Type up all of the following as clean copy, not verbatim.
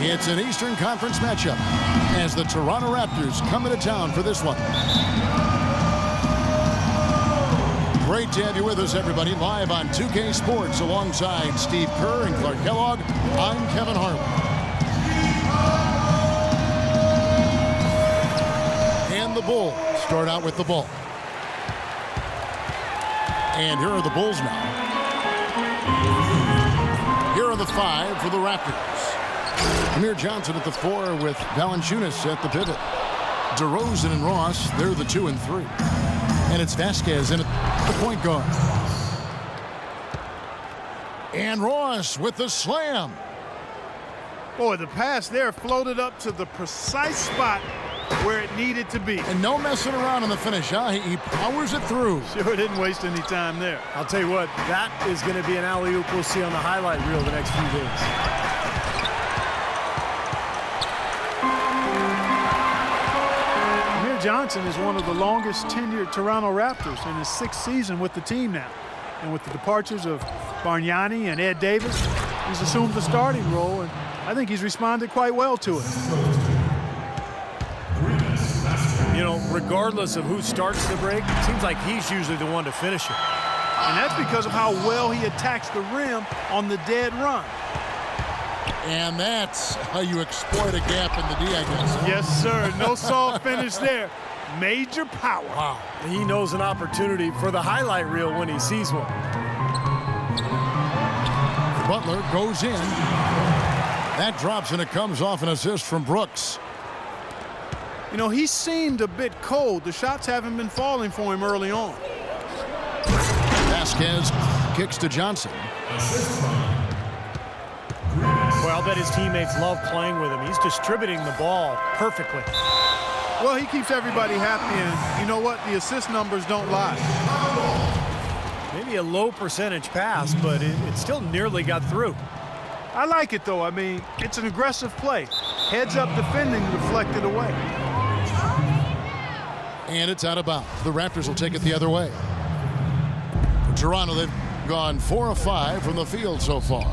It's an Eastern Conference matchup as the Toronto Raptors come into town for this one. Great to have you with us, everybody, live on 2K Sports alongside Steve Kerr and Clark Kellogg. I'm Kevin Harlan. And the Bulls start out with the ball. And here are the Bulls now. Here are the 5 for the Raptors. Amir Johnson at the 4 with Valanciunas at the pivot. DeRozan and Ross, they're the 2 and 3. And it's Vasquez in at the point guard. And Ross with the slam. Boy, the pass there floated up to the precise spot where it needed to be. And no messing around on the finish, huh? He powers it through. Sure didn't waste any time there. I'll tell you what, that is going to be an alley-oop we'll see on the highlight reel the next few days. Johnson is one of the longest tenured Toronto Raptors in his 6th season with the team now. And with the departures of Bargnani and Ed Davis, he's assumed the starting role, and I think he's responded quite well to it. You know, regardless of who starts the break, it seems like he's usually the one to finish it. And that's because of how well he attacks the rim on the dead run. And that's how you exploit a gap in the D, I guess. Huh? Yes, sir. No soft finish there. Major power. Wow. He knows an opportunity for the highlight reel when he sees one. Butler goes in. That drops, and it comes off an assist from Brooks. You know, he seemed a bit cold. The shots haven't been falling for him early on. Vasquez kicks to Johnson. Well, I'll bet his teammates love playing with him. He's distributing the ball perfectly. Well, he keeps everybody happy, and you know what? The assist numbers don't lie. Maybe a low percentage pass, but it still nearly got through. I like it, though. I mean, it's an aggressive play. Heads up defending, deflected away. And it's out of bounds. The Raptors will take it the other way. For Toronto, they've gone 4 of 5 from the field so far.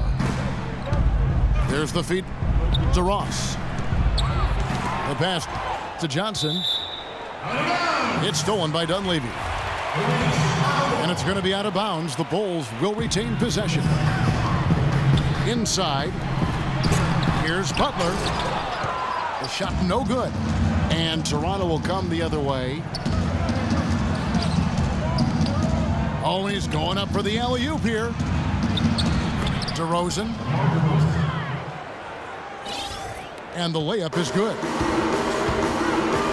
There's the feed to Ross. The pass to Johnson. It's stolen by Dunleavy. And it's going to be out of bounds. The Bulls will retain possession. Inside. Here's Butler. The shot no good. And Toronto will come the other way. Oh, he's going up for the alley-oop here. DeRozan. And the layup is good.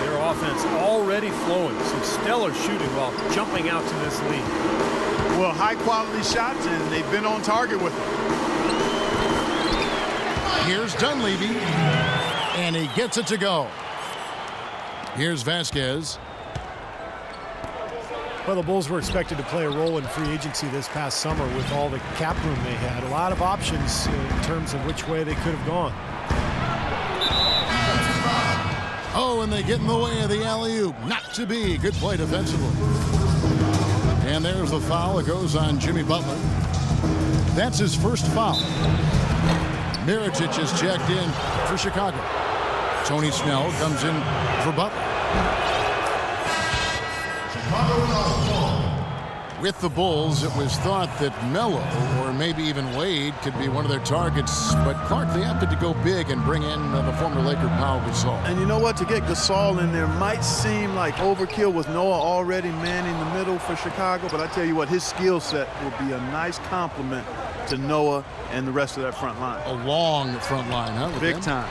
Their offense already flowing. Some stellar shooting while jumping out to this lead. Well, high-quality shots, and they've been on target with them. Here's Dunleavy, and he gets it to go. Here's Vasquez. Well, the Bulls were expected to play a role in free agency this past summer with all the cap room they had. A lot of options in terms of which way they could have gone. Oh, and they get in the way of the alley-oop. Not to be. Good play defensively. And there's the foul. It goes on Jimmy Butler. That's his first foul. Mirotic is checked in for Chicago. Tony Snell comes in for Butler. With the Bulls, it was thought that Melo or maybe even Wade could be one of their targets, but Clark, they opted to go big and bring in the former Laker Pau Gasol. And you know what? To get Gasol in there might seem like overkill with Noah already manning the middle for Chicago, but I tell you what, his skill set will be a nice complement to Noah and the rest of that front line. A long front line, huh? Big time.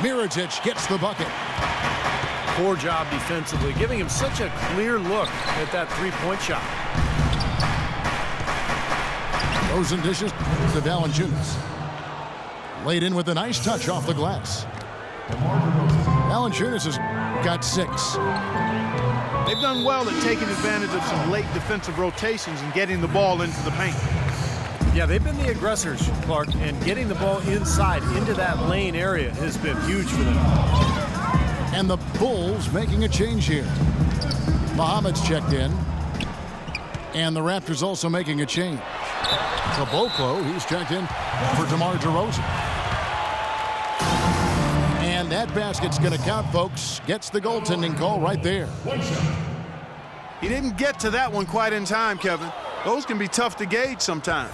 Mirotic gets the bucket. Poor job defensively, giving him such a clear look at that three-point shot. Throws and dishes to Valanciunas. Laid in with a nice touch off the glass. Valanciunas has got 6. They've done well at taking advantage of some late defensive rotations and getting the ball into the paint. Yeah, they've been the aggressors, Clark, and getting the ball inside into that lane area has been huge for them. And the Bulls making a change here. Muhammad's checked in. And the Raptors also making a change. Caboclo, he's checked in for DeMar DeRozan. And that basket's going to count, folks. Gets the goaltending call right there. He didn't get to that one quite in time, Kevin. Those can be tough to gauge sometimes.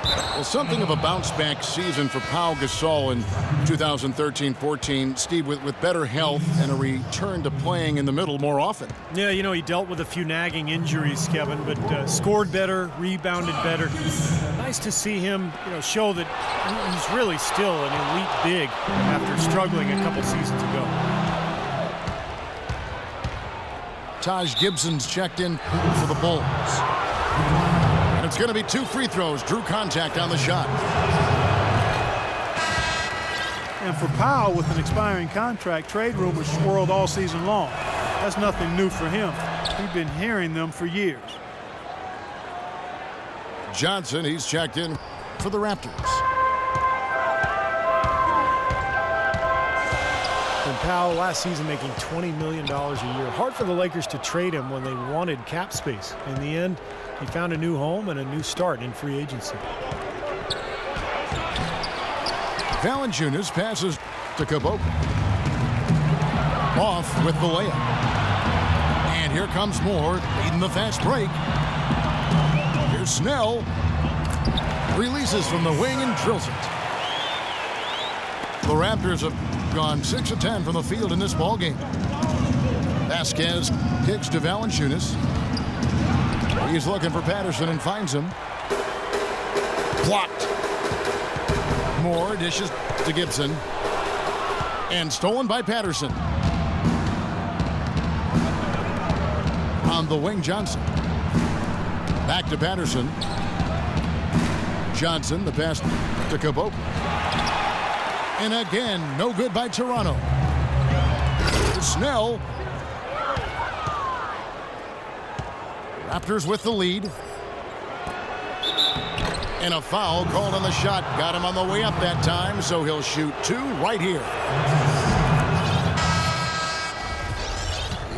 Well, something of a bounce-back season for Pau Gasol in 2013-14. Steve, with better health and a return to playing in the middle more often. Yeah, you know, he dealt with a few nagging injuries, Kevin, but scored better, rebounded better. Nice to see him, show that he's really still an elite big after struggling a couple seasons ago. Taj Gibson's checked in for the Bulls. And it's going to be 2 free throws. Drew contact on the shot. And for Powell, with an expiring contract, trade rumors swirled all season long. That's nothing new for him. He's been hearing them for years. Johnson, he's checked in for the Raptors. And Powell last season making $20 million a year. Hard for the Lakers to trade him when they wanted cap space. In the end, he found a new home and a new start in free agency. Valanciunas passes to Caboclo. Off with the layup. And here comes Moore leading the fast break. Here's Snell. Releases from the wing and drills it. The Raptors have gone 6 of 10 from the field in this ballgame. Vasquez kicks to Valanciunas. He's looking for Patterson and finds him. Blocked. Moore dishes to Gibson. And stolen by Patterson. On the wing, Johnson. Back to Patterson. Johnson, the pass to Caboclo. And again, no good by Toronto. Snell. Raptors with the lead. And a foul called on the shot. Got him on the way up that time, so he'll shoot 2 right here.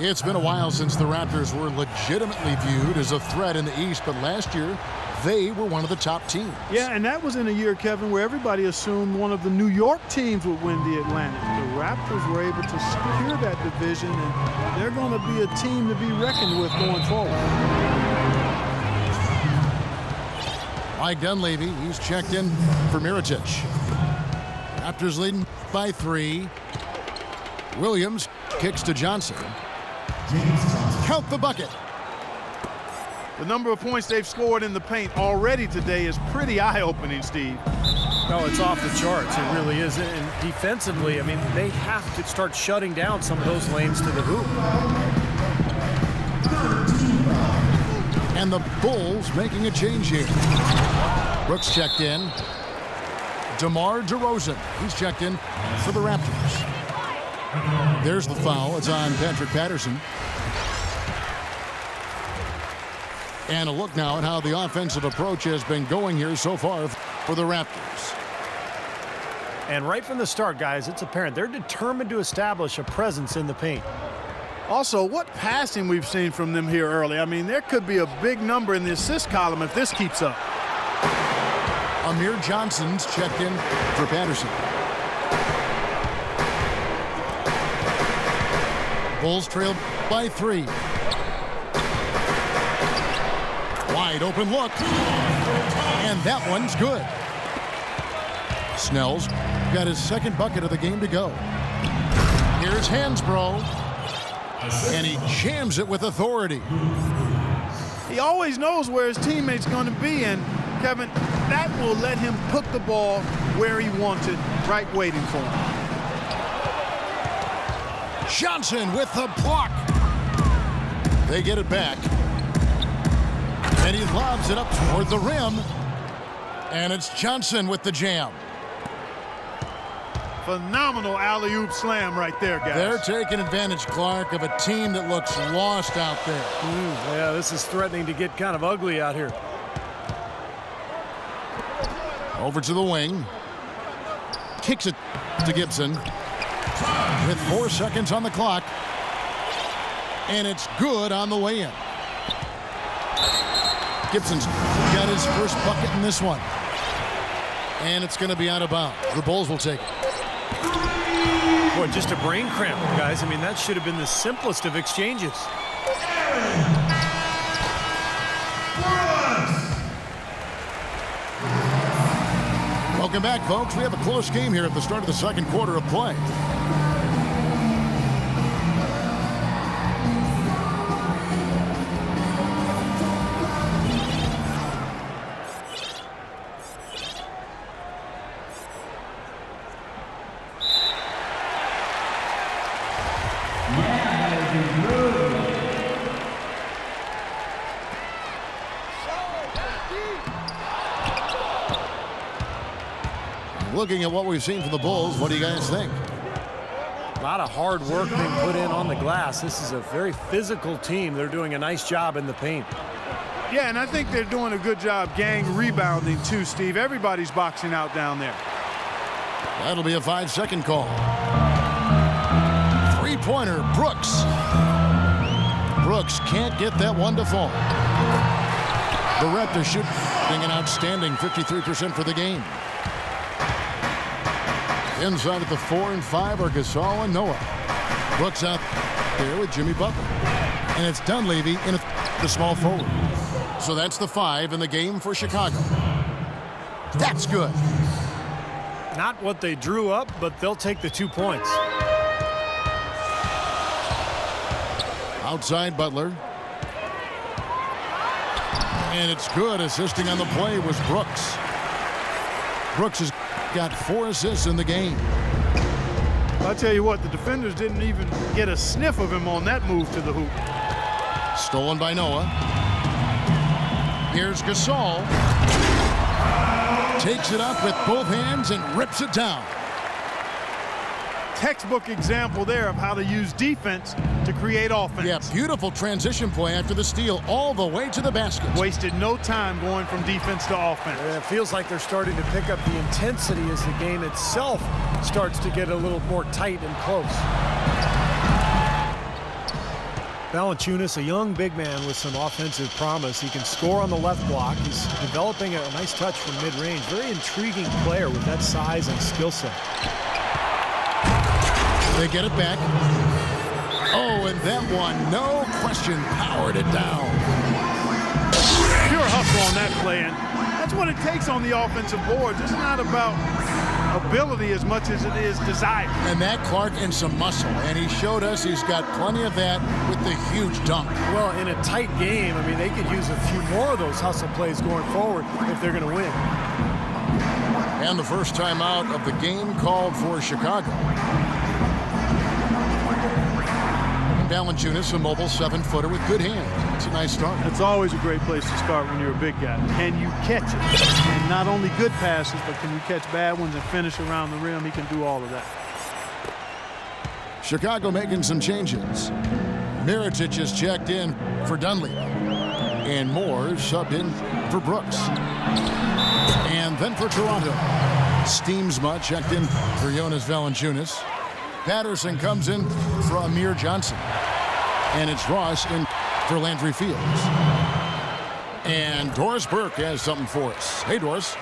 It's been a while since the Raptors were legitimately viewed as a threat in the East, but last year they were one of the top teams. Yeah, and that was in a year, Kevin, where everybody assumed one of the New York teams would win the Atlantic. The Raptors were able to secure that division, and they're going to be a team to be reckoned with going forward. Mike Dunleavy, he's checked in for Mirotic. Raptors leading by 3. Williams kicks to Johnson. Count the bucket. The number of points they've scored in the paint already today is pretty eye-opening, Steve. No, it's off the charts. It really is. And defensively, I mean, they have to start shutting down some of those lanes to the hoop. And the Bulls making a change here. Brooks checked in. DeMar DeRozan, he's checked in for the Raptors. There's the foul. It's on Patrick Patterson. And a look now at how the offensive approach has been going here so far for the Raptors. And right from the start, guys, it's apparent they're determined to establish a presence in the paint. Also, what passing we've seen from them here early. I mean, there could be a big number in the assist column if this keeps up. Amir Johnson's checked in for Patterson. Bulls trail by 3. Wide open look. And that one's good. Snell's got his second bucket of the game to go. Here's Hansbrough. And he jams it with authority. He always knows where his teammate's going to be, and Kevin, that will let him put the ball where he wants it, right waiting for him. Johnson with the block. They get it back. And he lobs it up toward the rim. And it's Johnson with the jam. Phenomenal alley-oop slam right there, guys. They're taking advantage, Clark, of a team that looks lost out there. Yeah, this is threatening to get kind of ugly out here. Over to the wing. Kicks it to Gibson. With 4 seconds on the clock. And it's good on the way in. Gibson's got his first bucket in this one. And it's going to be out of bounds. The Bulls will take it. Boy, just a brain cramp, guys. I mean, that should have been the simplest of exchanges. Welcome back, folks. We have a close game here at the start of the second quarter of play. Looking at what we've seen from the Bulls, what do you guys think? A lot of hard work being put in on the glass. This is a very physical team. They're doing a nice job in the paint. Yeah, and I think they're doing a good job gang rebounding too, Steve. Everybody's boxing out down there. That'll be a 5-second call. Three-pointer, Brooks. Brooks can't get that one to fall. The Raptors shooting an outstanding 53% for the game. Inside at the 4 and 5 are Gasol and Noah. Brooks out there with Jimmy Butler. And it's Dunleavy in the small forward. So that's the 5 in the game for Chicago. That's good. Not what they drew up, but they'll take the 2 points. Outside Butler. And it's good. Assisting on the play was Brooks. Brooks has got 4 assists in the game. I'll tell you what, the defenders didn't even get a sniff of him on that move to the hoop. Stolen by Noah. Here's Gasol. Takes it up with both hands and rips it down. Textbook example there of how to use defense to create offense. Yeah, beautiful transition play after the steal all the way to the basket. Wasted no time going from defense to offense. It feels like they're starting to pick up the intensity as the game itself starts to get a little more tight and close. Valanciunas, a young big man with some offensive promise. He can score on the left block. He's developing a nice touch from mid-range. Very intriguing player with that size and skill set. They get it back. Oh, and that one, no question, powered it down. Pure hustle on that play, and that's what it takes on the offensive boards. It's not about ability as much as it is desire. And that Clark and some muscle, and he showed us he's got plenty of that with the huge dunk. Well, in a tight game, I mean, they could use a few more of those hustle plays going forward if they're going to win. And the first time out of the game called for Chicago. Valanciunas, a mobile 7-footer with good hands. It's a nice start. It's always a great place to start when you're a big guy. Can you catch it? And not only good passes, but can you catch bad ones and finish around the rim? He can do all of that. Chicago making some changes. Mirotic is checked in for Dunleavy. And Moore subbed in for Brooks. And then for Toronto, Steamsma checked in for Jonas Valanciunas. Patterson comes in for Amir Johnson. And it's Ross in for Landry Fields. And Doris Burke has something for us. Hey, Doris.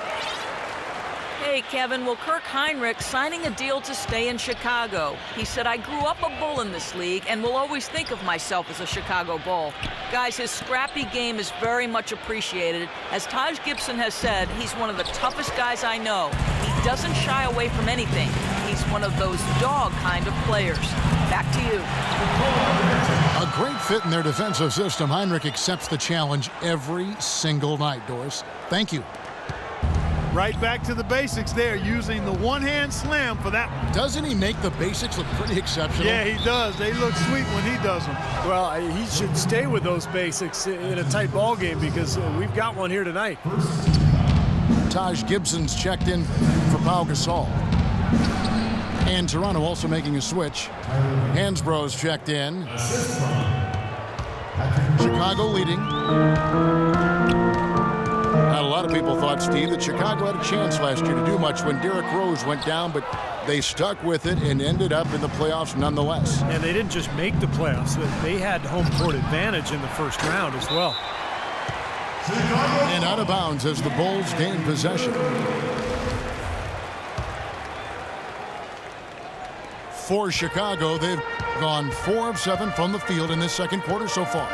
Hey, Kevin. Well, Kirk Heinrich signing a deal to stay in Chicago. He said, I grew up a Bull in this league and will always think of myself as a Chicago Bull. Guys, his scrappy game is very much appreciated. As Taj Gibson has said, he's one of the toughest guys I know. He doesn't shy away from anything. He's one of those dog kind of players. Back to you. A great fit in their defensive system. Heinrich accepts the challenge every single night, Doris. Thank you. Right back to the basics there, using the one-hand slam for that. Doesn't he make the basics look pretty exceptional? Yeah, he does. They look sweet when he does them. Well, he should stay with those basics in a tight ball game because we've got one here tonight. Taj Gibson's checked in for Pau Gasol. And Toronto also making a switch. Hansbrough's checked in. Chicago leading. Not a lot of people thought, Steve, that Chicago had a chance last year to do much when Derrick Rose went down, but they stuck with it and ended up in the playoffs nonetheless. And they didn't just make the playoffs. They had home court advantage in the first round as well. And out of bounds as the Bulls gain possession. For Chicago, they've gone 4 of 7 from the field in this second quarter so far.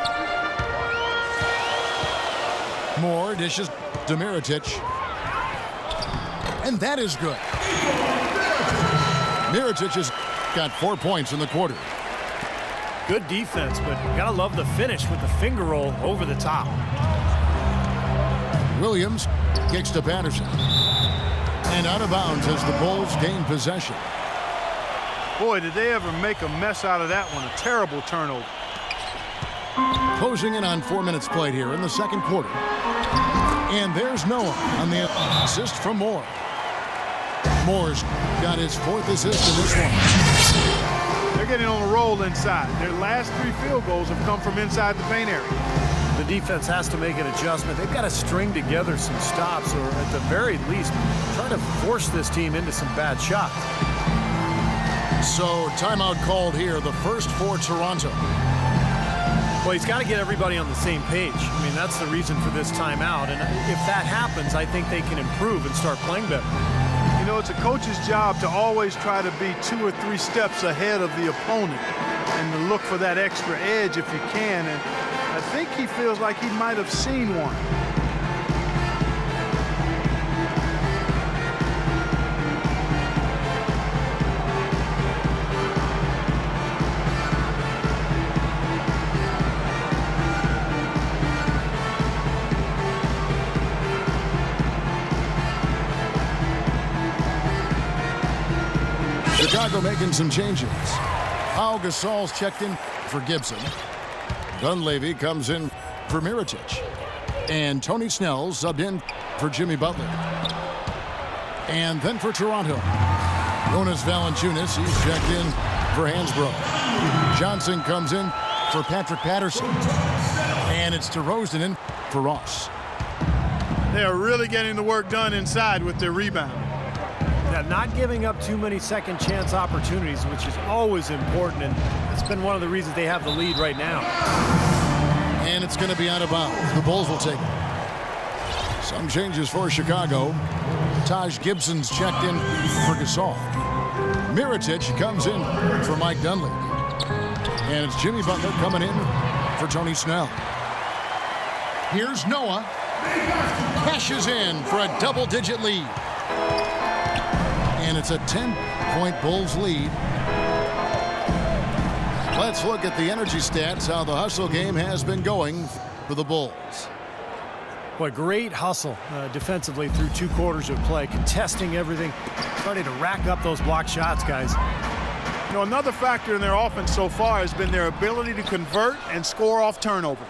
Moore dishes to Mirotic. And that is good. Mirotic has got 4 points in the quarter. Good defense, but you gotta love the finish with the finger roll over the top. Williams kicks to Patterson. And out of bounds as the Bulls gain possession. Boy, did they ever make a mess out of that one. A terrible turnover. Closing in on 4 minutes played here in the second quarter. And there's Noah on the assist from Moore. Moore's got his 4th assist in this one. They're getting on a roll inside. Their last 3 field goals have come from inside the paint area. The defense has to make an adjustment. They've got to string together some stops, or at the very least, try to force this team into some bad shots. So timeout called here, the first for Toronto. Well, he's got to get everybody on the same page. I mean, that's the reason for this timeout. And if that happens, I think they can improve and start playing better. You know, it's a coach's job to always try to be 2 or 3 steps ahead of the opponent and to look for that extra edge if you can. And I think he feels like he might have seen one. Chicago making some changes. Pau Gasol's checked in for Gibson. Dunleavy comes in for Mirotic. And Tony Snell's subbed in for Jimmy Butler. And then for Toronto, Jonas Valanciunas, he's checked in for Hansbrough. Johnson comes in for Patrick Patterson. And it's DeRozan in for Ross. They are really getting the work done inside with their rebound. Now, not giving up too many second chance opportunities, which is always important, and it's been one of the reasons they have the lead right now. And it's going to be out of bounds. The Bulls will take it. Some changes for Chicago. Taj Gibson's checked in for Gasol. Mirotic comes in for Mike Dunleavy. And it's Jimmy Butler coming in for Tony Snell. Here's Noah. Cashes in for a double-digit lead. And it's a 10-point Bulls lead. Let's look at the energy stats, how the hustle game has been going for the Bulls. Boy, great hustle defensively through 2 quarters of play, contesting everything, starting to rack up those block shots, guys. You know, another factor in their offense so far has been their ability to convert and score off turnovers.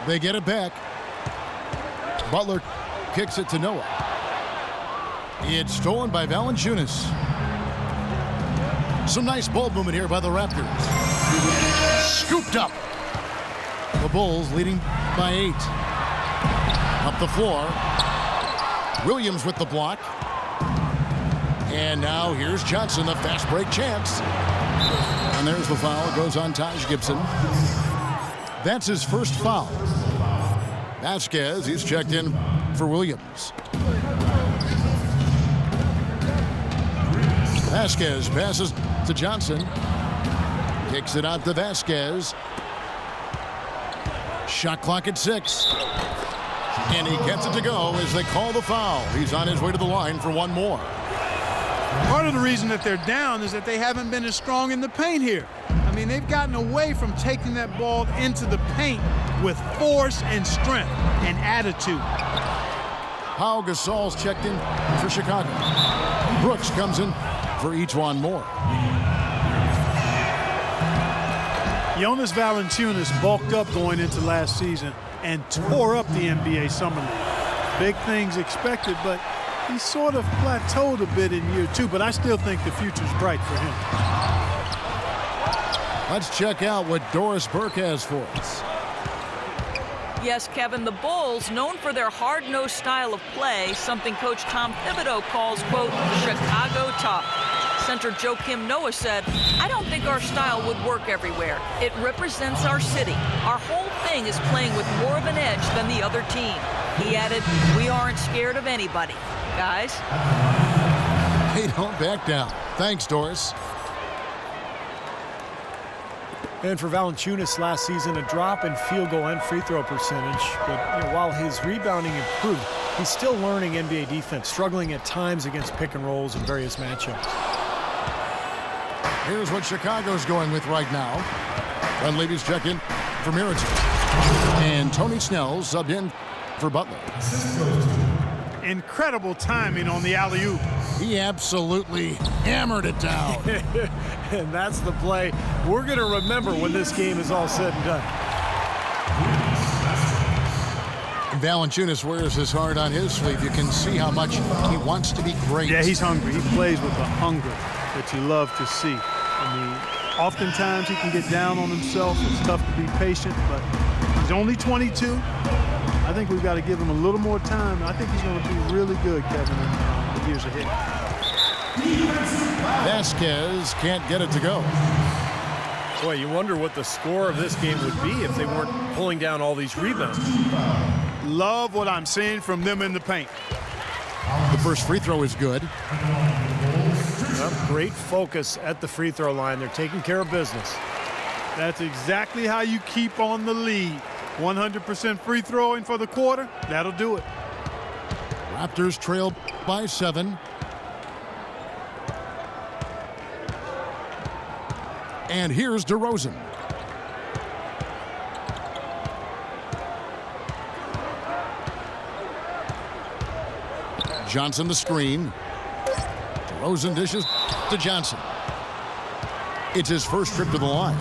They get it back. Butler kicks it to Noah. It's stolen by Valanciunas. Some nice ball movement here by the Raptors. Scooped up. The Bulls leading by 8. Up the floor. Williams with the block. And now here's Johnson, the fast break chance. And there's the foul. It goes on Taj Gibson. That's his first foul. Vasquez, he's checked in for Williams. Vasquez passes to Johnson. Kicks it out to Vasquez. Shot clock at 6. And he gets it to go as they call the foul. He's on his way to the line for one more. Part of the reason that they're down is that they haven't been as strong in the paint here. I mean, they've gotten away from taking that ball into the paint with force and strength and attitude. Pau Gasol's checked in for Chicago. Brooks comes in for Ejuan Moore. Jonas Valanciunas bulked up going into last season and tore up the NBA Summer League. Big things expected, but he sort of plateaued a bit in year 2, but I still think the future's bright for him. Let's check out what Doris Burke has for us. Yes, Kevin, the Bulls, known for their hard-nosed style of play, something Coach Tom Thibodeau calls, quote, Chicago tough. Center Joakim Noah said, I don't think our style would work everywhere. It represents our city. Our whole thing is playing with more of an edge than the other team. He added, we aren't scared of anybody. Guys? They don't back down. Thanks, Doris. And for Valanciunas last season, a drop in field goal and free throw percentage. But while his rebounding improved, he's still learning NBA defense, struggling at times against pick and rolls in various matchups. Here's what Chicago's going with right now. Dunleavy's check in for Mirotic. And Tony Snell subbed in for Butler. Incredible timing on the alley-oop. He absolutely hammered it down. And that's the play we're going to remember when this game is all said and done. Valanciunas wears his heart on his sleeve. You can see how much he wants to be great. Yeah, he's hungry. He plays with the hunger that you love to see. I mean, oftentimes he can get down on himself. It's tough to be patient, but he's only 22. I think we've got to give him a little more time. I think he's going to be really good, Kevin, in the years ahead. Vasquez can't get it to go. Boy, you wonder what the score of this game would be if they weren't pulling down all these rebounds. Love what I'm seeing from them in the paint. The first free throw is good. Great focus at the free throw line. They're taking care of business. That's exactly how you keep on the lead. 100% free throwing for the quarter, that'll do it. Raptors trail by 7. And here's DeRozan. Johnson the screen. DeRozan dishes to Johnson. It's his first trip to the line.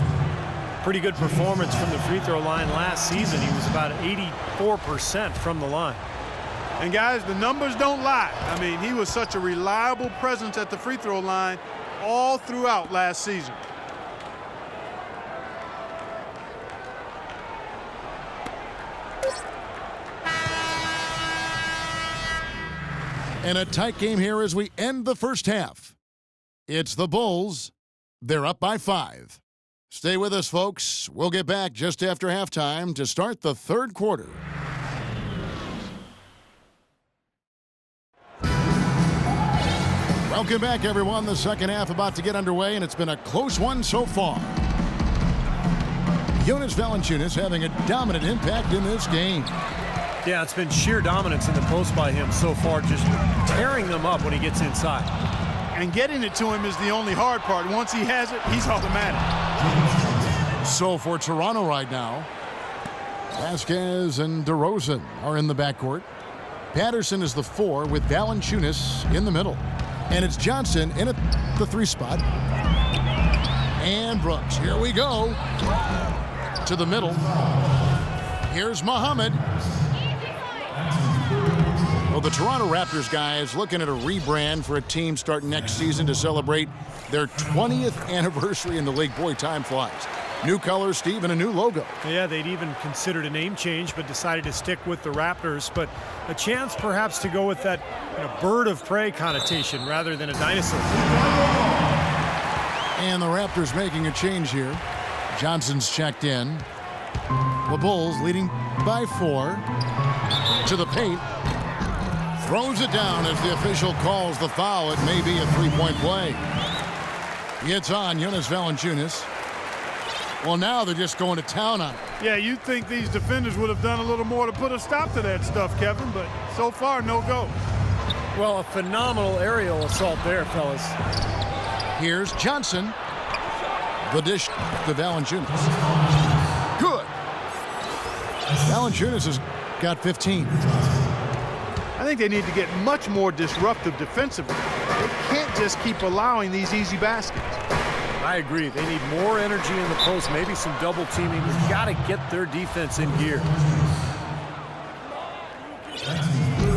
Pretty good performance from the free throw line last season. He was about 84% from the line. And guys, the numbers don't lie. I mean, he was such a reliable presence at the free throw line all throughout last season. And a tight game here as we end the first half. It's the Bulls. They're up by 5. Stay with us, folks. We'll get back just after halftime to start the third quarter. Welcome back, everyone. The second half about to get underway, and it's been a close one so far. Jonas Valanciunas having a dominant impact in this game. Yeah, it's been sheer dominance in the post by him so far, just tearing them up when he gets inside. And getting it to him is the only hard part. Once he has it, he's automatic. So for Toronto right now, Vasquez and DeRozan are in the backcourt. Patterson is the 4 with Valanciunas in the middle. And it's Johnson in at the 3 spot. And Brooks, here we go. To the middle. Here's Muhammad. Well, the Toronto Raptors guys looking at a rebrand for a team starting next season to celebrate their 20th anniversary in the league. Boy, time flies. New colors, Steve, and a new logo. Yeah, they'd even considered a name change, but decided to stick with the Raptors. But a chance perhaps to go with that bird of prey connotation rather than a dinosaur. And the Raptors making a change here. Johnson's checked in. The Bulls leading by 4 to the paint. Throws it down as the official calls the foul. It may be a 3-point play. It's on Jonas Valanciunas. Well, now they're just going to town on it. Yeah, you'd think these defenders would have done a little more to put a stop to that stuff, Kevin, but so far, no go. Well, a phenomenal aerial assault there, fellas. Here's Johnson. The dish to Valanciunas. Good. Valanciunas has got 15. I think they need to get much more disruptive defensively. They can't just keep allowing these easy baskets. I agree. They need more energy in the post, maybe some double teaming. They've got to get their defense in gear.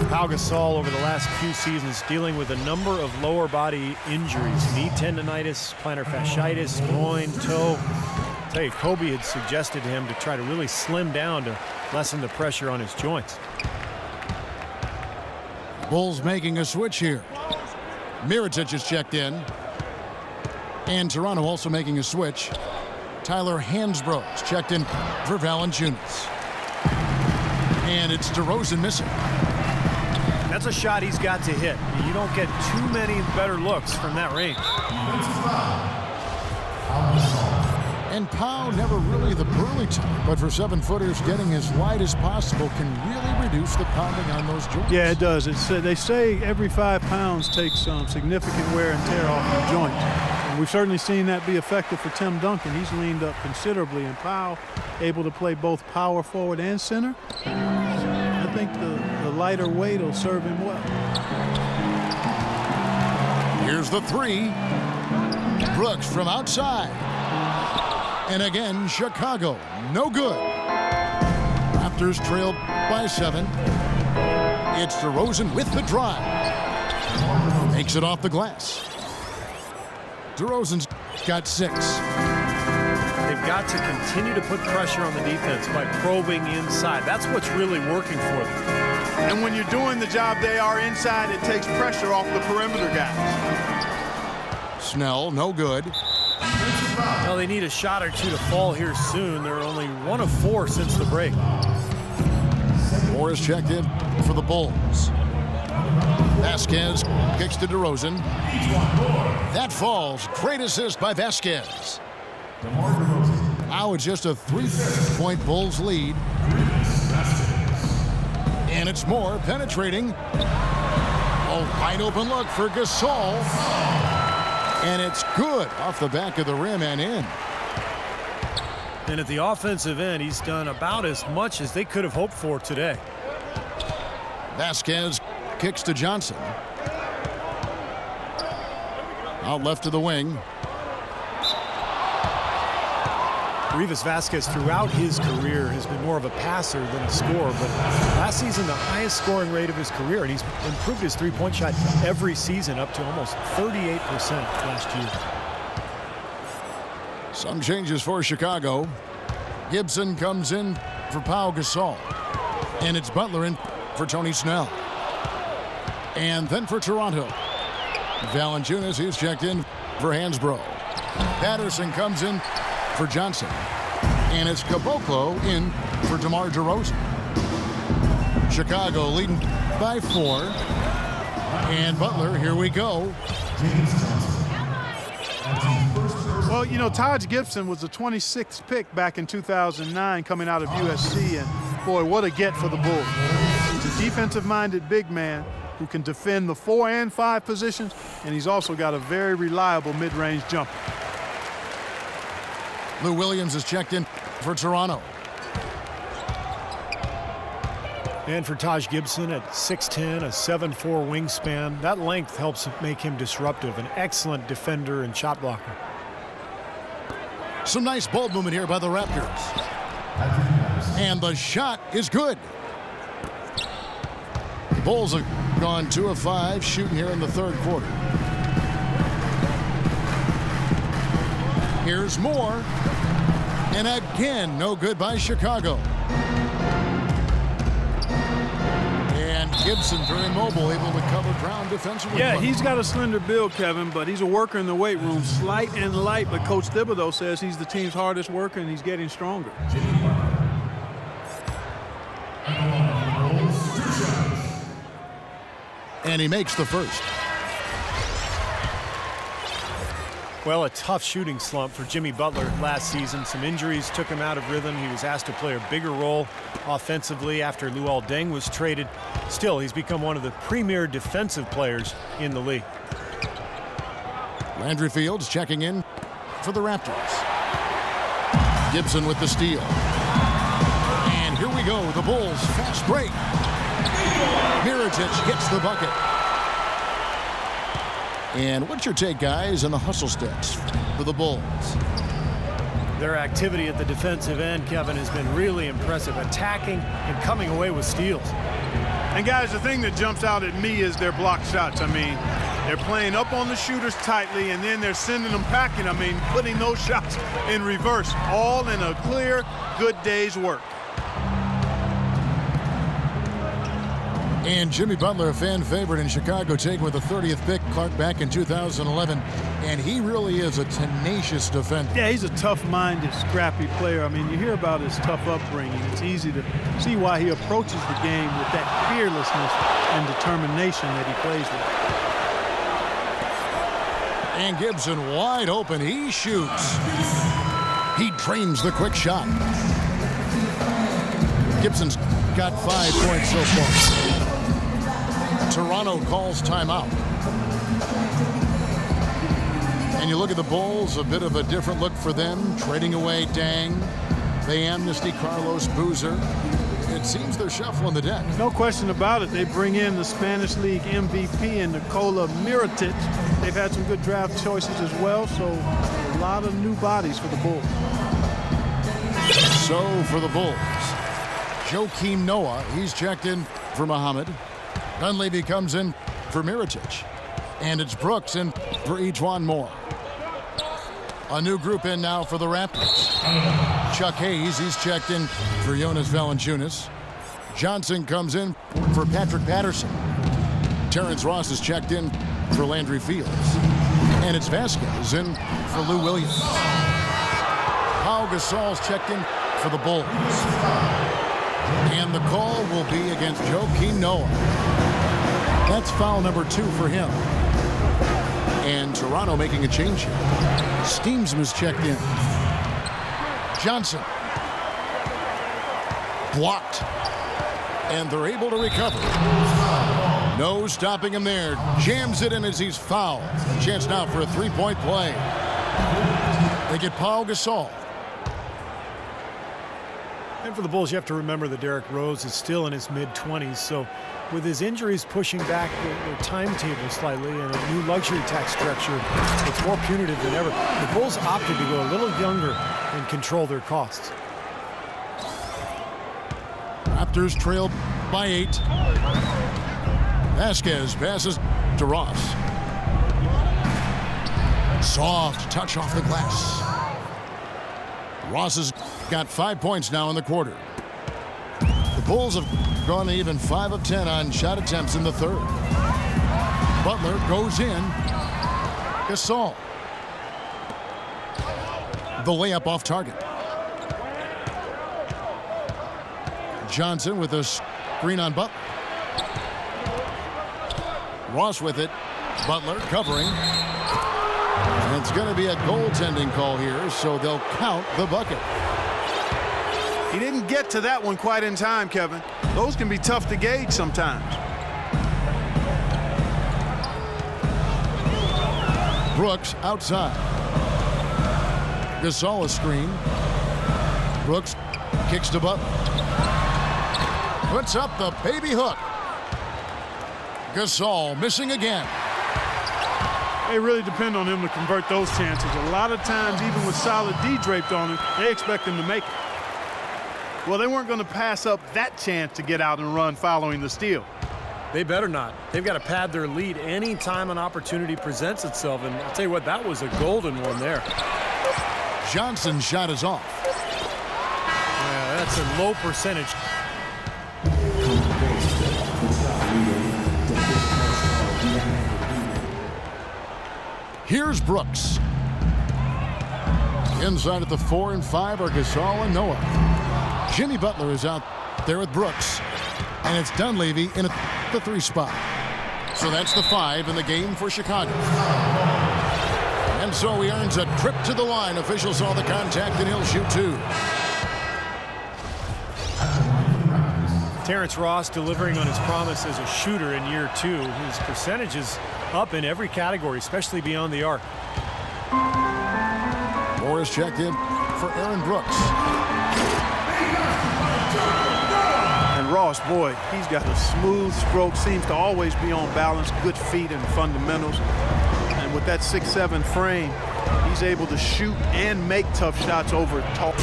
Pau Gasol over the last few seasons dealing with a number of lower body injuries. Knee tendonitis, plantar fasciitis, groin, toe. I'll tell you, Kobe had suggested to him to try to really slim down to lessen the pressure on his joints. Bulls making a switch here. Mirotic is checked in. And Toronto also making a switch. Tyler Hansbrough is checked in for Valanciunas. And it's DeRozan missing. That's a shot he's got to hit. You don't get too many better looks from that range. And Pau never really the burly type, but for 7-footers, getting as wide as possible can really reduce the pounding on those joints. Yeah, it does. They say every 5 pounds takes some significant wear and tear off the joint. And we've certainly seen that be effective for Tim Duncan. He's leaned up considerably, and Pau able to play both power forward and center. I think the lighter weight will serve him well. Here's the three. Brooks from outside. And again, Chicago, no good. Raptors trailed by 7. It's DeRozan with the drive. Makes it off the glass. DeRozan's got 6. They've got to continue to put pressure on the defense by probing inside. That's what's really working for them. And when you're doing the job they are inside, it takes pressure off the perimeter guys. Snell, no good. Well, they need a shot or two to fall here soon. They're only 1 of 4 since the break. Moore is checked in for the Bulls. Vasquez kicks to DeRozan. That falls. Great assist by Vasquez. Now it's just a 3-point Bulls lead. And it's Moore penetrating. A wide open look for Gasol. And it's good off the back of the rim and in. And at the offensive end, he's done about as much as they could have hoped for today. Vasquez kicks to Johnson. Out left to the wing. Rivas Vasquez throughout his career has been more of a passer than a scorer, but last season the highest scoring rate of his career, and he's improved his three-point shot every season up to almost 38% last year. Some changes for Chicago. Gibson comes in for Pau Gasol. And it's Butler in for Tony Snell. And then for Toronto, Valanciunas, he's checked in for Hansbrough. Patterson comes in for Johnson. And it's Caboclo in for DeMar DeRozan. Chicago leading by 4. And Butler, here we go. Well, you know, Taj Gibson was the 26th pick back in 2009 coming out of USC, and boy, what a get for the Bulls. He's a defensive-minded big man who can defend the 4 and 5 positions, and he's also got a very reliable mid-range jumper. Lou Williams is checked in for Toronto. And for Taj Gibson at 6'10", a 7'4" wingspan, that length helps make him disruptive, an excellent defender and shot blocker. Some nice ball movement here by the Raptors. And the shot is good. The Bulls have gone 2 of 5 shooting here in the third quarter. Here's Moore. And again, no good by Chicago. And Gibson very mobile, able to cover ground defensively. Yeah, he's got a slender build, Kevin, but he's a worker in the weight room. Slight and light, but Coach Thibodeau says he's the team's hardest worker, and he's getting stronger. And he makes the first. Well, a tough shooting slump for Jimmy Butler last season. Some injuries took him out of rhythm. He was asked to play a bigger role offensively after Luol Deng was traded. Still, he's become one of the premier defensive players in the league. Landry Fields checking in for the Raptors. Gibson with the steal. And here we go, the Bulls fast break. Mirotic gets the bucket. And what's your take, guys, on the hustle steps for the Bulls? Their activity at the defensive end, Kevin, has been really impressive, attacking and coming away with steals. And, guys, the thing that jumps out at me is their block shots. I mean, They're playing up on the shooters tightly, and then they're sending them packing. I mean, putting those shots in reverse, all in a clear, good day's work. And Jimmy Butler, a fan favorite in Chicago, taken with the 30th pick, Clark, back in 2011. And he really is a tenacious defender. Yeah, he's a tough-minded, scrappy player. I mean, you hear about his tough upbringing. It's easy to see why he approaches the game with that fearlessness and determination that he plays with. And Gibson wide open. He shoots. He drains the quick shot. Gibson's got 5 points so far. Toronto calls timeout. And you look at the Bulls, a bit of a different look for them, trading away Dang. They amnesty Carlos Boozer. It seems they're shuffling the deck. No question about it. They bring in the Spanish League MVP and Nikola Mirotic. They've had some good draft choices as well, so a lot of new bodies for the Bulls. So for the Bulls, Joakim Noah, he's checked in for Muhammad. Dunleavy comes in for Mirotic. And it's Brooks in for Ejuan Moore. A new group in now for the Raptors. Chuck Hayes, he's checked in for Jonas Valanciunas. Johnson comes in for Patrick Patterson. Terrence Ross is checked in for Landry Fields. And it's Vasquez in for Lou Williams. Pau Gasol's checked in for the Bulls. And the call will be against Joakim Noah. That's foul number 2 for him. And Toronto making a change here. Steamsman's checked in. Johnson. Blocked. And they're able to recover. No stopping him there. Jams it in as he's fouled. Chance now for a 3-point play. They get Pau Gasol. And for the Bulls, you have to remember that Derrick Rose is still in his mid-20s, so with his injuries pushing back their timetable slightly and a new luxury tax structure, it's more punitive than ever. The Bulls opted to go a little younger and control their costs. Raptors trail by 8. Vasquez passes to Ross. Soft touch off the glass. Ross has got 5 points now in the quarter. The Bulls have gone even 5 of 10 on shot attempts in the third. Butler goes in. Gasol. The layup off target. Johnson with a screen on Butler. Ross with it. Butler covering. And it's going to be a goaltending call here, so they'll count the bucket. He didn't get to that one quite in time, Kevin. Those can be tough to gauge sometimes. Brooks outside. Gasol a screen. Brooks kicks to Butler. Puts up the baby hook. Gasol missing again. They really depend on him to convert those chances. A lot of times, even with solid D draped on him, they expect him to make it. Well, they weren't going to pass up that chance to get out and run following the steal. They better not. They've got to pad their lead any time an opportunity presents itself. And I'll tell you what, that was a golden one there. Johnson's shot is off. Yeah, that's a low percentage. Here's Brooks. Inside at the 4 and 5 are Gasol and Noah. Jimmy Butler is out there with Brooks. And it's Dunleavy in the 3 spot. So that's the 5 in the game for Chicago. And so he earns a trip to the line. Officials saw the contact and he'll shoot 2. Terrence Ross delivering on his promise as a shooter in year 2. His percentage is up in every category, especially beyond the arc. Morris checked in for Aaron Brooks. And Ross, boy, he's got a smooth stroke, seems to always be on balance, good feet and fundamentals. And with that 6'7" frame, he's able to shoot and make tough shots over tall.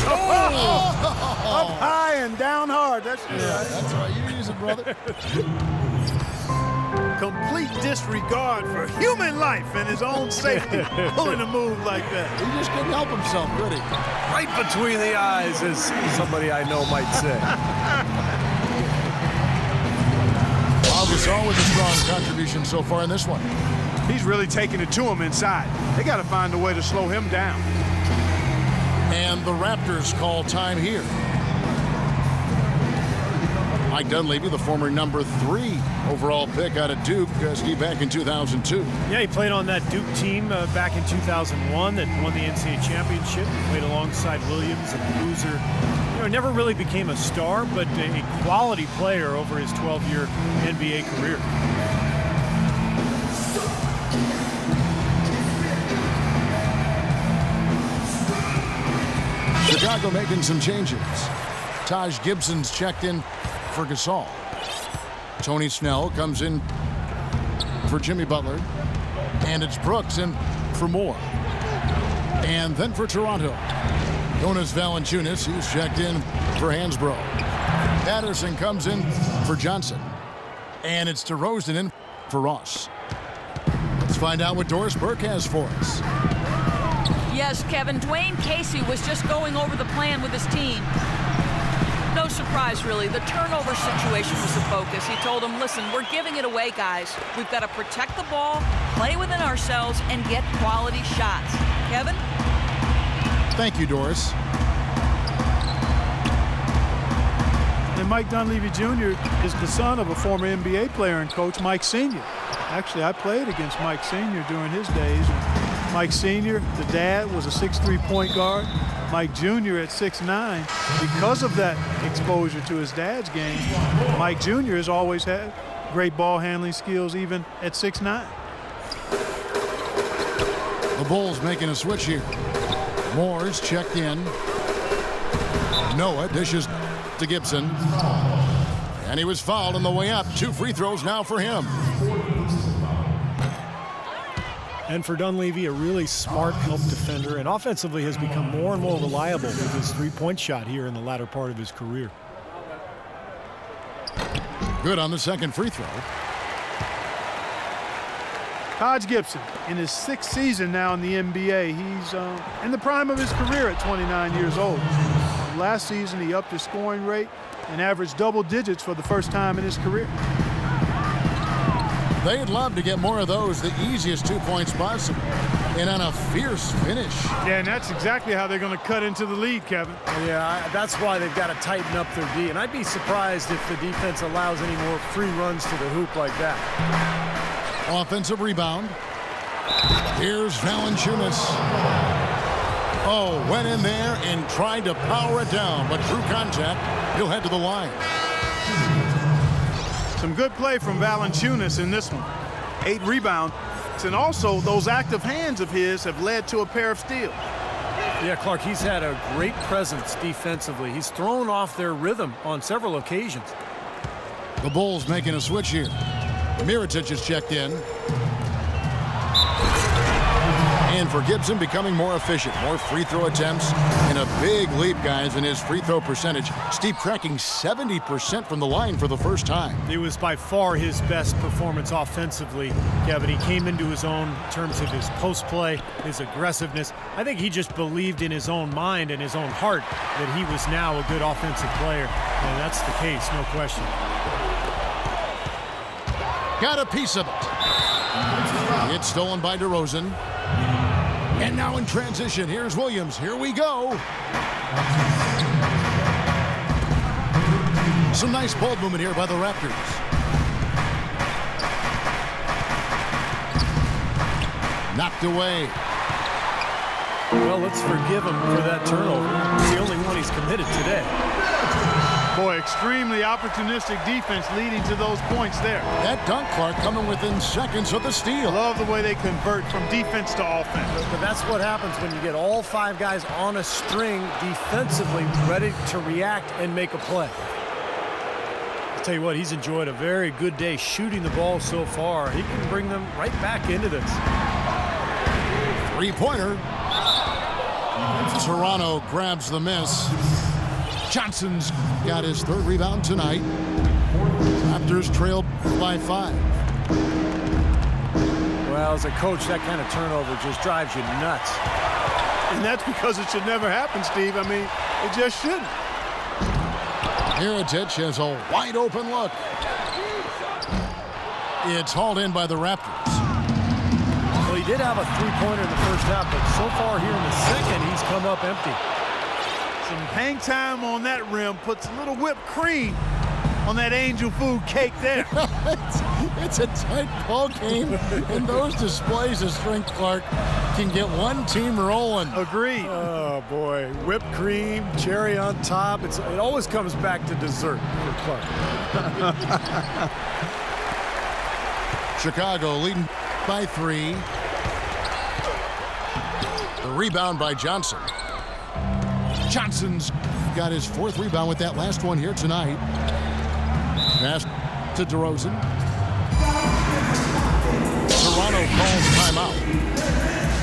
Up high and down hard. That's right. You use it, brother. complete disregard for human life and his own safety, pulling a move like that. He just couldn't help himself, could he? Right between the eyes, as somebody I know might say. Gasol with a strong contribution so far in this one. He's really taking it to him inside. They got to find a way to slow him down. And the Raptors call time here. Mike Dunleavy, the former number 3 overall pick out of Duke, skied back in 2002. Yeah, he played on that Duke team back in 2001 that won the NCAA championship. He played alongside Williams and Boozer. You know, never really became a star, but a quality player over his 12-year NBA career. Chicago making some changes. Taj Gibson's checked in for Gasol. Tony Snell comes in for Jimmy Butler. And it's Brooks in for Moore. And then for Toronto, Jonas Valanciunas, he's checked in for Hansbrough. Patterson comes in for Johnson. And it's DeRozan in for Ross. Let's find out what Doris Burke has for us. Yes, Kevin, Dwayne Casey was just going over the plan with his team. No surprise, really. The turnover situation was the focus. He told them, listen, we're giving it away, guys. We've got to protect the ball, play within ourselves, and get quality shots. Kevin? Thank you, Doris. And Mike Dunleavy Jr. is the son of a former NBA player and coach, Mike Sr. Actually, I played against Mike Sr. during his days. Mike Sr., the dad, was a 6'3" point guard. Mike Jr. at 6'9". Because of that exposure to his dad's game, Mike Jr. has always had great ball handling skills even at 6'9". The Bulls making a switch here. Moore's checked in. Noah dishes to Gibson. And he was fouled on the way up. 2 free throws now for him. And for Dunleavy, a really smart help defender, and offensively has become more and more reliable with his three-point shot here in the latter part of his career. Good on the second free throw. Taj Gibson, in his 6th season now in the NBA, he's in the prime of his career at 29 years old. Last season, he upped his scoring rate and averaged double digits for the first time in his career. They'd love to get more of those, the easiest 2 points possible, and on a fierce finish. Yeah, and that's exactly how they're going to cut into the lead, Kevin. Yeah, that's why they've got to tighten up their D. And I'd be surprised if the defense allows any more free runs to the hoop like that. Offensive rebound. Here's Valanciunas. Oh, went in there and tried to power it down, but through contact, he'll head to the line. Some good play from Valanciunas in this one. 8 rebounds, and also those active hands of his have led to a pair of steals. Yeah, Clark, he's had a great presence defensively. He's thrown off their rhythm on several occasions. The Bulls making a switch here. Mirotic is checked in. And for Gibson, becoming more efficient, more free throw attempts, and a big leap, guys, in his free throw percentage. Steve cracking 70% from the line for the first time. It was by far his best performance offensively, Kevin. He came into his own in terms of his post play, his aggressiveness. I think he just believed in his own mind and his own heart that he was now a good offensive player. And that's the case, no question. Got a piece of it. It's stolen by DeRozan. And now in transition, here's Williams. Here we go. Some nice ball movement here by the Raptors. Knocked away. Well, let's forgive him for that turnover. It's the only one he's committed today. Boy, extremely opportunistic defense leading to those points there. That dunk, Clark, coming within seconds of the steal. Love the way they convert from defense to offense. But that's what happens when you get all 5 guys on a string defensively ready to react and make a play. I'll tell you what, he's enjoyed a very good day shooting the ball so far. He can bring them right back into this. Three-pointer. Toronto grabs the miss. Johnson's got his 3rd rebound tonight. Raptors trailed by 5. Well, as a coach, that kind of turnover just drives you nuts. And that's because it should never happen, Steve. I mean, it just shouldn't. Heritage has a wide open look. It's hauled in by the Raptors. Well, he did have a three-pointer in the first half, but so far here in the second, he's come up empty. Some hang time on that rim puts a little whipped cream on that angel food cake there. It's a tight ball game, and those displays of strength, Clark, can get one team rolling. Agreed. Oh, boy. Whipped cream, cherry on top. It always comes back to dessert for Clark. Chicago leading by 3. The rebound by Johnson. Johnson's got his 4th rebound with that last one here tonight. Pass to DeRozan. Toronto calls timeout.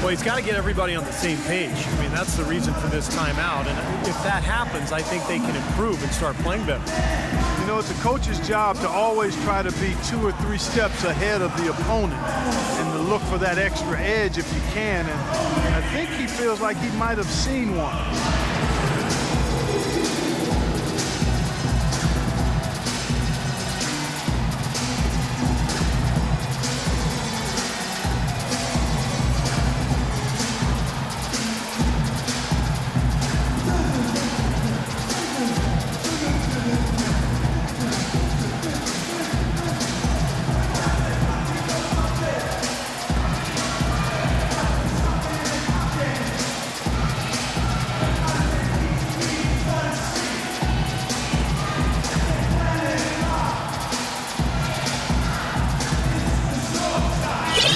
Well, he's got to get everybody on the same page. I mean, that's the reason for this timeout. And if that happens, I think they can improve and start playing better. You know, it's a coach's job to always try to be 2 or 3 steps ahead of the opponent and to look for that extra edge if you can. And I think he feels like he might have seen one.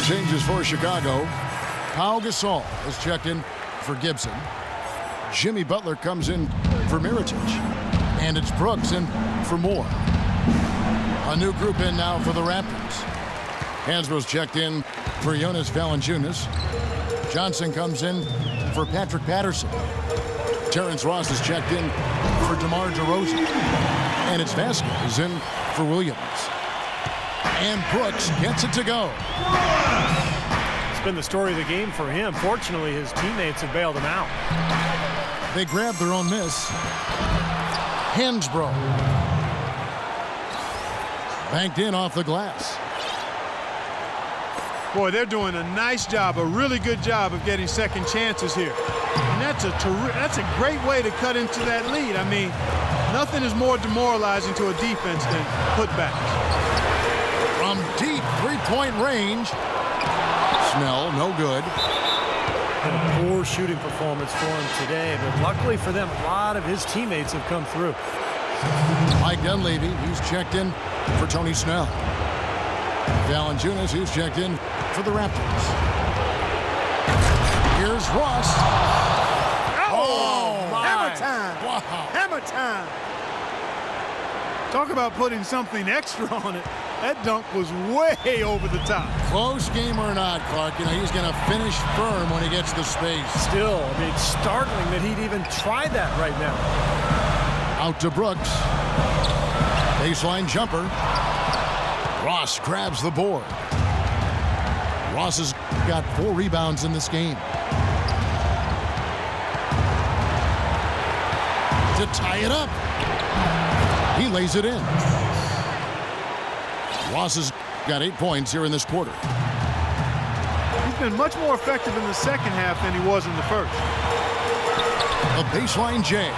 Changes for Chicago. Pau Gasol is checked in for Gibson. Jimmy Butler comes in for Mirotic. And it's Brooks in for Moore. A new group in now for the Raptors. Hansbrough's checked in for Jonas Valanciunas. Johnson comes in for Patrick Patterson. Terrence Ross is checked in for DeMar DeRozan. And it's Vasquez in for Williams. And Brooks gets it to go. It's been the story of the game for him. Fortunately, his teammates have bailed him out. They grab their own miss. Hansbrough. Banked in off the glass. Boy, they're doing a nice job, a really good job of getting second chances here. And that's a great way to cut into that lead. I mean, nothing is more demoralizing to a defense than putbacks. From deep three-point range. Snell, no good. And a poor shooting performance for him today, but luckily for them, a lot of his teammates have come through. Mike Dunleavy, he's checked in for Tony Snell. Valanciunas, who's checked in for the Raptors. Here's Ross. Oh, my. hammer time. Wow. Hammer time. Talk about putting something extra on it. That dunk was way over the top. Close game or not, Clark, you know, he's going to finish firm when he gets the space. Still, I mean, it's startling that he'd even try that right now. Out to Brooks. Baseline jumper. Ross grabs the board. Ross has got 4 rebounds in this game. To tie it up. He lays it in. Ross has got 8 points here in this quarter. He's been much more effective in the second half than he was in the first. A baseline J.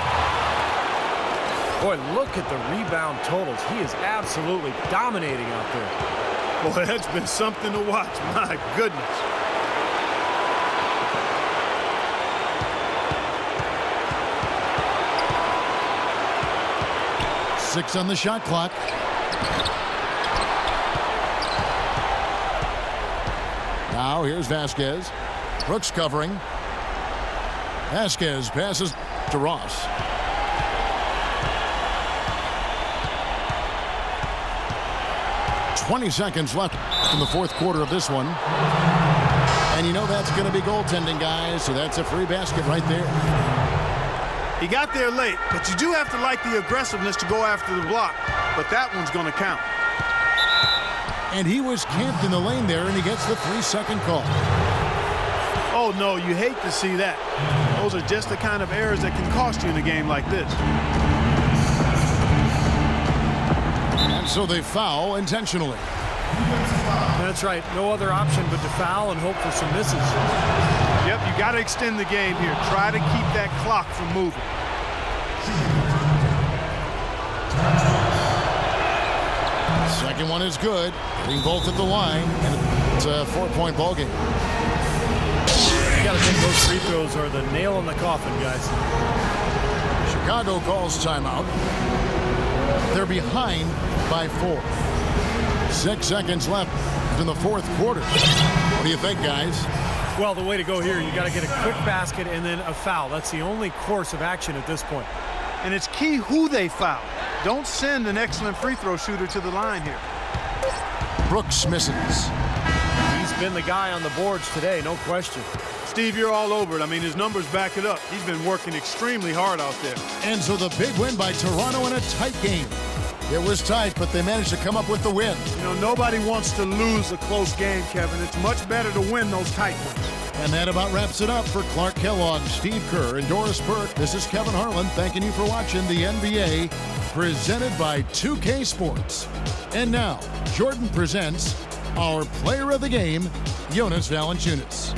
Boy, look at the rebound totals. He is absolutely dominating out there. Boy, that's been something to watch. My goodness. Six on the shot clock. Now here's Vasquez. Brooks covering. Vasquez passes to Ross. "20 seconds left in the fourth quarter of this one. And you know that's going to be goaltending, guys, so that's a free basket right there. He got there late, but you do have to like the aggressiveness to go after the block. But that one's going to count. And he was camped in the lane there, and he gets the 3-second call. Oh, no, you hate to see that. Those are just the kind of errors that can cost you in a game like this. And so they foul intentionally. That's right. No other option but to foul and hope for some misses. Yep, you got to extend the game here. Try to keep that clock from moving. Second one is good. Hitting both at the line, and it's a 4-point ball game. You got to think those free throws are the nail in the coffin, guys. Chicago calls timeout. They're behind by 4. 6 seconds left in the fourth quarter. What do you think, guys? Well, the way to go here, you got to get a quick basket and then a foul. That's the only course of action at this point. And it's key who they foul. Don't send an excellent free throw shooter to the line here. Brooks misses. He's been the guy on the boards today, no question. Steve, you're all over it. I mean, his numbers back it up. He's been working extremely hard out there. And so the big win by Toronto in a tight game. It was tight, but they managed to come up with the win. You know, nobody wants to lose a close game, Kevin. It's much better to win those tight ones. And that about wraps it up for Clark Kellogg, Steve Kerr, and Doris Burke. This is Kevin Harlan thanking you for watching the NBA, presented by 2K Sports. And now, Jordan presents our player of the game, Jonas Valanciunas.